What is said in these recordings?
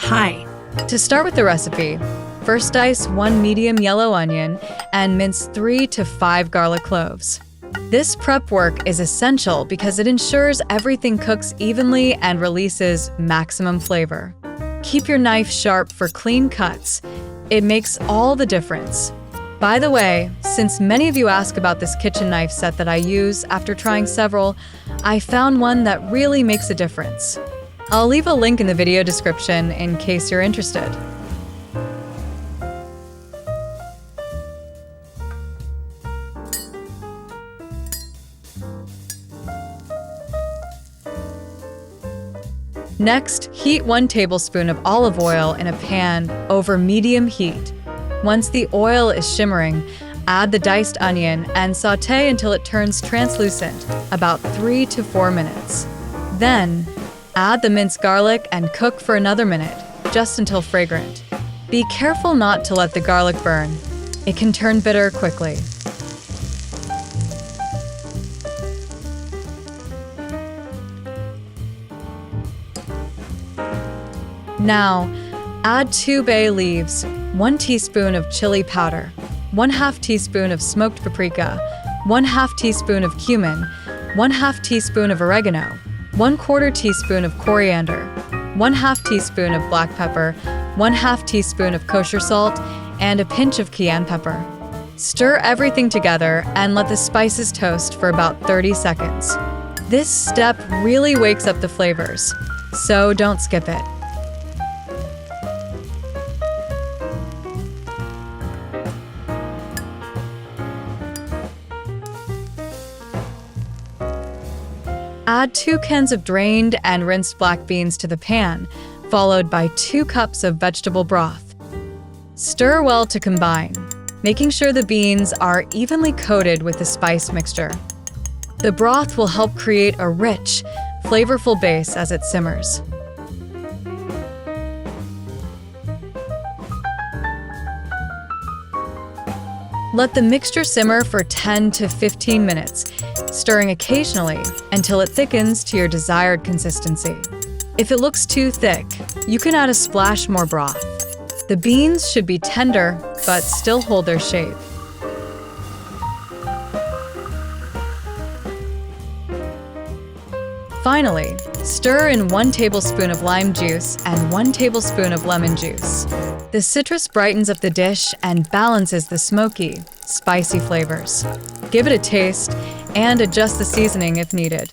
Hi. To start with the recipe, first dice 1 medium yellow onion and mince 3 to 5 garlic cloves. This prep work is essential because it ensures everything cooks evenly and releases maximum flavor. Keep your knife sharp for clean cuts. It makes all the difference. By the way, since many of you ask about this kitchen knife set that I use after trying several, I found one that really makes a difference. I'll leave a link in the video description in case you're interested. Next, heat 1 tablespoon of olive oil in a pan over medium heat. Once the oil is shimmering, add the diced onion and sauté until it turns translucent, about 3 to 4 minutes. Then, add the minced garlic and cook for another minute, just until fragrant. Be careful not to let the garlic burn. It can turn bitter quickly. Now, add 2 bay leaves, 1 teaspoon of chili powder, 1/2 teaspoon of smoked paprika, 1/2 teaspoon of cumin, 1/2 teaspoon of oregano, 1/4 teaspoon of coriander, 1/2 teaspoon of black pepper, 1/2 teaspoon of kosher salt, and a pinch of cayenne pepper. Stir everything together and let the spices toast for about 30 seconds. This step really wakes up the flavors, so don't skip it. Add 2 cans of drained and rinsed black beans to the pan, followed by 2 cups of vegetable broth. Stir well to combine, making sure the beans are evenly coated with the spice mixture. The broth will help create a rich, flavorful base as it simmers. Let the mixture simmer for 10 to 15 minutes, stirring occasionally until it thickens to your desired consistency. If it looks too thick, you can add a splash more broth. The beans should be tender, but still hold their shape. Finally, stir in 1 tablespoon of lime juice and 1 tablespoon of lemon juice. The citrus brightens up the dish and balances the smoky, spicy flavors. Give it a taste and adjust the seasoning if needed.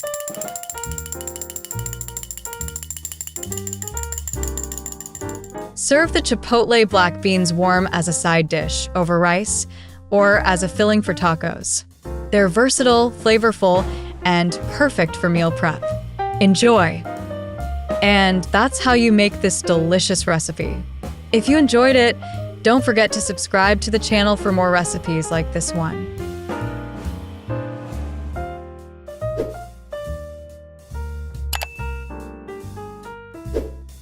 Serve the Chipotle black beans warm as a side dish over rice or as a filling for tacos. They're versatile, flavorful, and perfect for meal prep. Enjoy! And that's how you make this delicious recipe. If you enjoyed it, don't forget to subscribe to the channel for more recipes like this one.